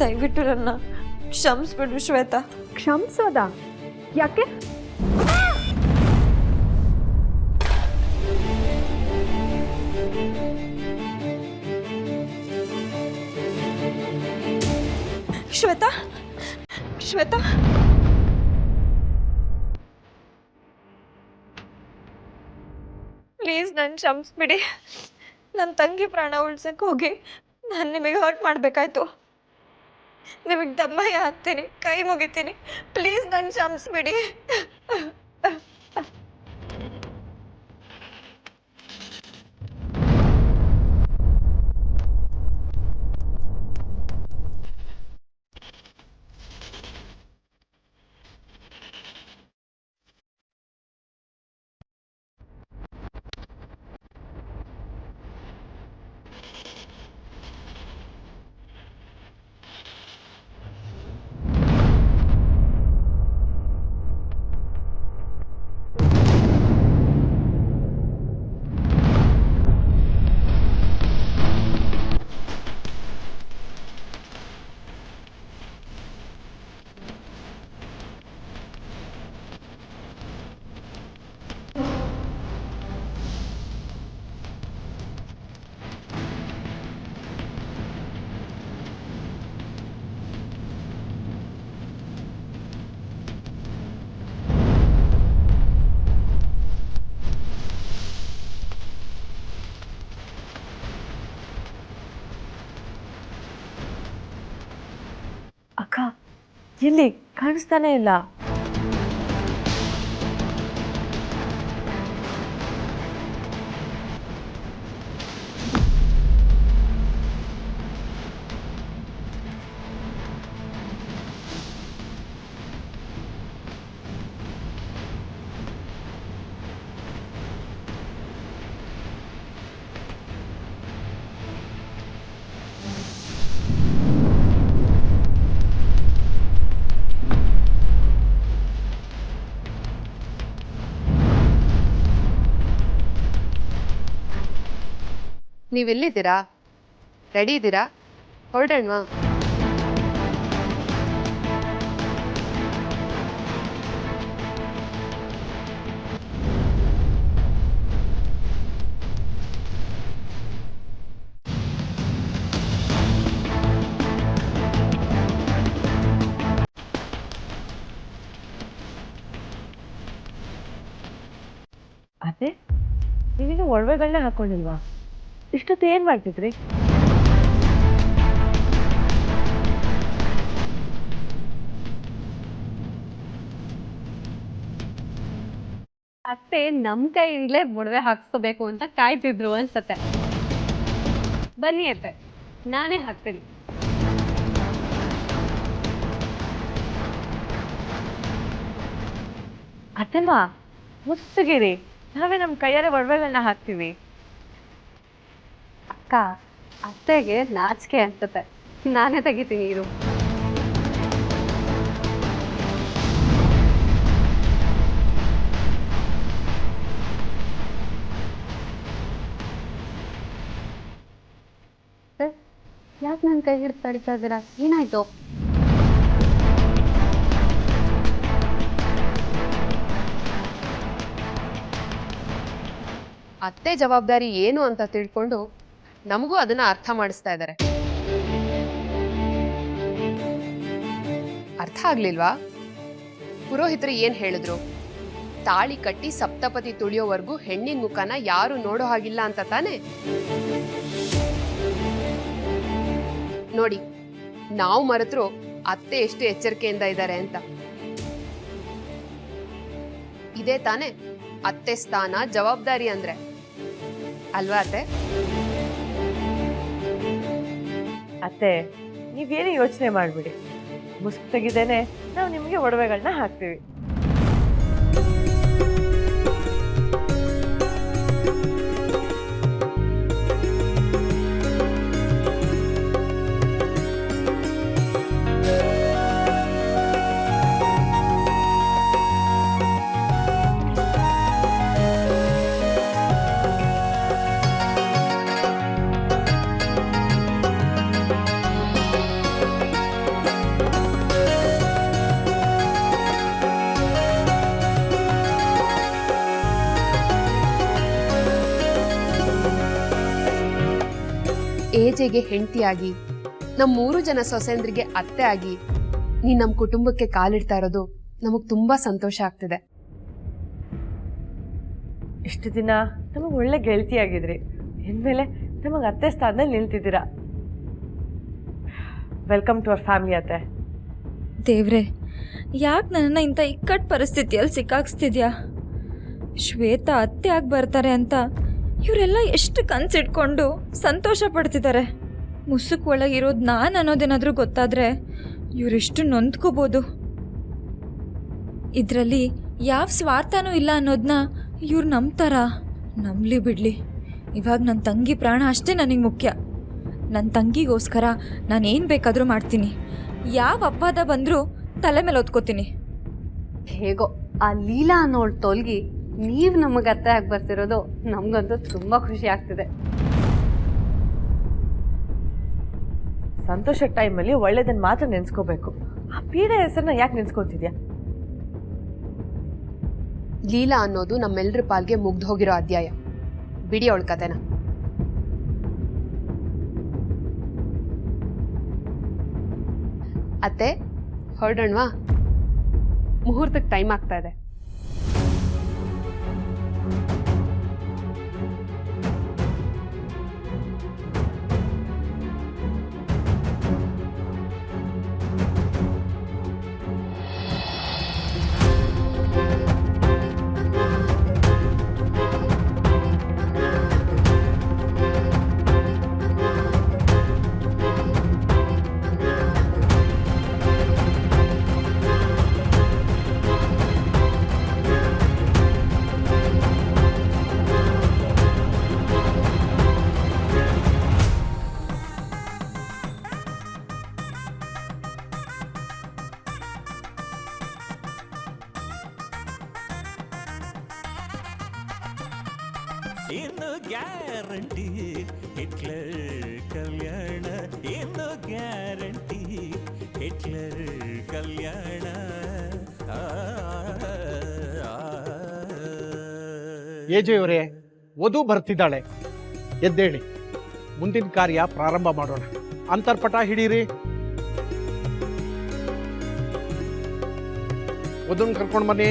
ದಯವಿಟ್ಟು ನನ್ನ ಕ್ಷಮಿಸ್ಬಿಡು ಶ್ವೇತಾ. ಕ್ಷಮಿಸೋದಾ? ಯಾಕೆ? ಶ್ವೇತಾ, ಶ್ವೇತಾ, ಪ್ಲೀಸ್ ನನ್ನ ಕ್ಷಮಿಸ್ಬಿಡಿ. ನನ್ನ ತಂಗಿ ಪ್ರಾಣ ಉಳ್ಸಕ್ಕೆ ಹೋಗಿ ನಾನು ನಿಮಗೆ ಹರ್ಟ್ ಮಾಡಬೇಕಾಯ್ತು. ನಿಮಗೆ ದಮ್ಮಯ್ಯ ಹಾಕ್ತೀನಿ, ಕೈ ಮುಗಿತೀನಿ. ಪ್ಲೀಸ್ ನನ್ನ ಕ್ಷಮಿಸ್ಬಿಡಿ. ಅಕ್ಕ, ಎಲ್ಲಿ ಕಾಣಿಸ್ತಾನೆ ಇಲ್ಲ. ನೀವೆಲ್ಲಿದ್ದೀರಾ? ರೆಡಿ ಇದ್ದೀರಾ? ಹೊರಡೋಣವಾ? ಅದೇ ನೀವಿನ್ನು ಒಡವೆಗಳನ್ನ ಹಾಕೊಂಡಿಲ್ವಾ? ಇಷ್ಟೊತ್ತು ಏನ್ ಮಾಡ್ತಿದ್ರಿ? ಅತ್ತೆ ನಮ್ ಕೈಯಿಂದಲೇ ಒಡವೆ ಹಾಕ್ಸ್ಕೋಬೇಕು ಅಂತ ಕಾಯ್ತಿದ್ರು ಅನ್ಸತ್ತೆ. ಬನ್ನಿ ಅತ್ತೆ, ನಾನೇ ಹಾಕ್ತೀನಿ. ಅದಲ್ವಾ, ಮುಸ್ತಿಗಿರಿ, ನಾವೇ ನಮ್ಮ ಕೈಯಾರೆ ಒಡವೆಗಳನ್ನ ಹಾಕ್ತೀವಿ. ಅಕ್ಕ, ಅತ್ತೆಗೆ ನಾಚಿಕೆ ಅನ್ಸತ್ತೆ, ನಾನೇ ತೆಗಿತೀನಿ ಇರು. ಯಾಕೆ ನನ್ನ ಕೈ ಹಿಡಿದು ತಡಿತಾ ಇದ್ದೀರಾ? ಏನಾಯ್ತು? ಅತ್ತೆ ಜವಾಬ್ದಾರಿ ಏನು ಅಂತ ತಿಳ್ಕೊಂಡು ನಮಗೂ ಅದನ್ನ ಅರ್ಥ ಮಾಡಿಸ್ತಾ ಇದ್ದಾರೆ. ಅರ್ಥ ಆಗ್ಲಿಲ್ವಾ? ಪುರೋಹಿತರು ಏನ್ ಹೇಳಿದ್ರು? ತಾಳಿ ಕಟ್ಟಿ ಸಪ್ತಪತಿ ತುಳಿಯೋವರೆಗೂ ಹೆಣ್ಣಿನ ಮುಖನ ಯಾರು ನೋಡೋ ಹಾಗಿಲ್ಲ ಅಂತ ತಾನೆ? ನೋಡಿ, ನಾವು ಮರೆತರು ಅತ್ತೆ ಎಷ್ಟು ಎಚ್ಚರಿಕೆಯಿಂದ ಇದ್ದಾರೆ ಅಂತ. ಇದೇ ತಾನೆ ಅತ್ತೆ ಸ್ಥಾನ, ಜವಾಬ್ದಾರಿ ಅಂದ್ರೆ ಅಲ್ವಾ ಅತ್ತೆ? ಅತ್ತೆ, ನೀವೇನು ಯೋಚನೆ ಮಾಡ್ಬಿಡಿ. ಮುಸ್ಕ್ ತೆಗಿದೇನೆ ನಾವು ನಿಮಗೆ ಒಡವೆಗಳನ್ನ ಹಾಕ್ತೀವಿ. ಏಜೆಗೆ ಹೆಂಡತಿಯಾಗಿ ನಮ್ಮ 3 ಜನ ಸೊಸೆಂದ್ರಿಗೆ ಅತ್ತೆ ಆಗಿ ನೀನ್ ನಮ್ಮ ಕುಟುಂಬಕ್ಕೆ ಕಾಲಿಡ್ತಾ ಇರೋದು ನಮಗ್ ತುಂಬಾ ಸಂತೋಷ ಆಗ್ತಿದೆ. ಇಷ್ಟು ದಿನ ನಮಗೆ ಒಳ್ಳೆ ಗೆಳತಿಯಾಗಿದ್ರಿ, ಇನ್ಮೇಲೆ ನಮಗೆ ಅತ್ತೆ ಸ್ಥಾನದಲ್ಲಿ ನಿಲ್ತಿದ್ದೀರಾ. ವೆಲ್ಕಮ್ ಟು ಅವರ್ ಫ್ಯಾಮಿಲಿ ಅತ್ತೆ. ದೇವ್ರೆ, ಯಾಕೆ ನನ್ನನ್ನು ಇಂಥ ಇಕ್ಕಟ್ಟು ಪರಿಸ್ಥಿತಿಯಲ್ಲಿ ಸಿಕ್ಕಾಕ್ಸ್ತಿದ್ಯಾ? ಶ್ವೇತಾ ಅತ್ತೆ ಆಗಿ ಬರ್ತಾರೆ ಅಂತ ಇವರೆಲ್ಲ ಎಷ್ಟು ಕನ್ಸಿಟ್ಕೊಂಡು ಸಂತೋಷ ಪಡ್ತಿದ್ದಾರೆ. ಮುಸುಕು ಒಳಗಿರೋದು ನಾನು ಅನ್ನೋದೇನಾದರೂ ಗೊತ್ತಾದರೆ ಇವರೆಷ್ಟು ನೊಂದ್ಕೋಬೋದು. ಇದರಲ್ಲಿ ಯಾವ ಸ್ವಾರ್ಥನೂ ಇಲ್ಲ ಅನ್ನೋದನ್ನ ಇವ್ರು ನಂಬ್ತಾರಾ? ನಂಬಲಿ ಬಿಡಲಿ, ಇವಾಗ ನನ್ನ ತಂಗಿ ಪ್ರಾಣ ಅಷ್ಟೇ ನನಗೆ ಮುಖ್ಯ. ನನ್ನ ತಂಗಿಗೋಸ್ಕರ ನಾನೇನು ಬೇಕಾದರೂ ಮಾಡ್ತೀನಿ. ಯಾವ ಅಪವಾದ ಬಂದರೂ ತಲೆ ಮೇಲೆ ಹೊತ್ಕೋತೀನಿ. ಹೇಗೋ ಆ ಲೀಲಾ ಅನ್ನೋಳು ತೊಲ್ಗಿ ನೀವು ನಮಗೆ ಅತ್ತೆ ಆಗಿ ಬರ್ತಿರೋದು ನಮಗಂತೂ ತುಂಬ ಖುಷಿ ಆಗ್ತಿದೆ. ಸಂತೋಷ ಟೈಮಲ್ಲಿ ಒಳ್ಳೇದನ್ನ ಮಾತ್ರ ನೆನ್ಸ್ಕೋಬೇಕು. ಆ ಪೀಡೆ ಹೆಸರನ್ನ ಯಾಕೆ ನೆನ್ಸ್ಕೊತಿದ್ಯಾ? ಲೀಲಾ ಅನ್ನೋದು ನಮ್ಮೆಲ್ಲರ ಪಾಲ್ಗೆ ಮುಗ್ದು ಹೋಗಿರೋ ಅಧ್ಯಾಯ. ಬಿಡಿ ಅವಳ ಕತೆನ. ಅತ್ತೆ ಹೊರಡೋಣವಾ? ಮುಹೂರ್ತಕ್ಕೆ ಟೈಮ್ ಆಗ್ತಾ ಇದೆ. ಇನ್ನು ಗ್ಯಾರಂಟಿ ಹಿಟ್ಲರ್ ಕಲ್ಯಾಣ, ಇನ್ನು ಗ್ಯಾರಂಟಿ ಹಿಟ್ಲರ್ ಕಲ್ಯಾಣ. ಏಜೆಯವರೇ, ವಧು ಬರ್ತಿದ್ದಾಳೆ, ಎದ್ದೇಳಿ. ಮುಂದಿನ ಕಾರ್ಯ ಪ್ರಾರಂಭ ಮಾಡೋಣ. ಅಂತರ್ಪಟ ಹಿಡೀರಿ. ವಧುನ್ ಕರ್ಕೊಂಡು ಬನ್ನಿ.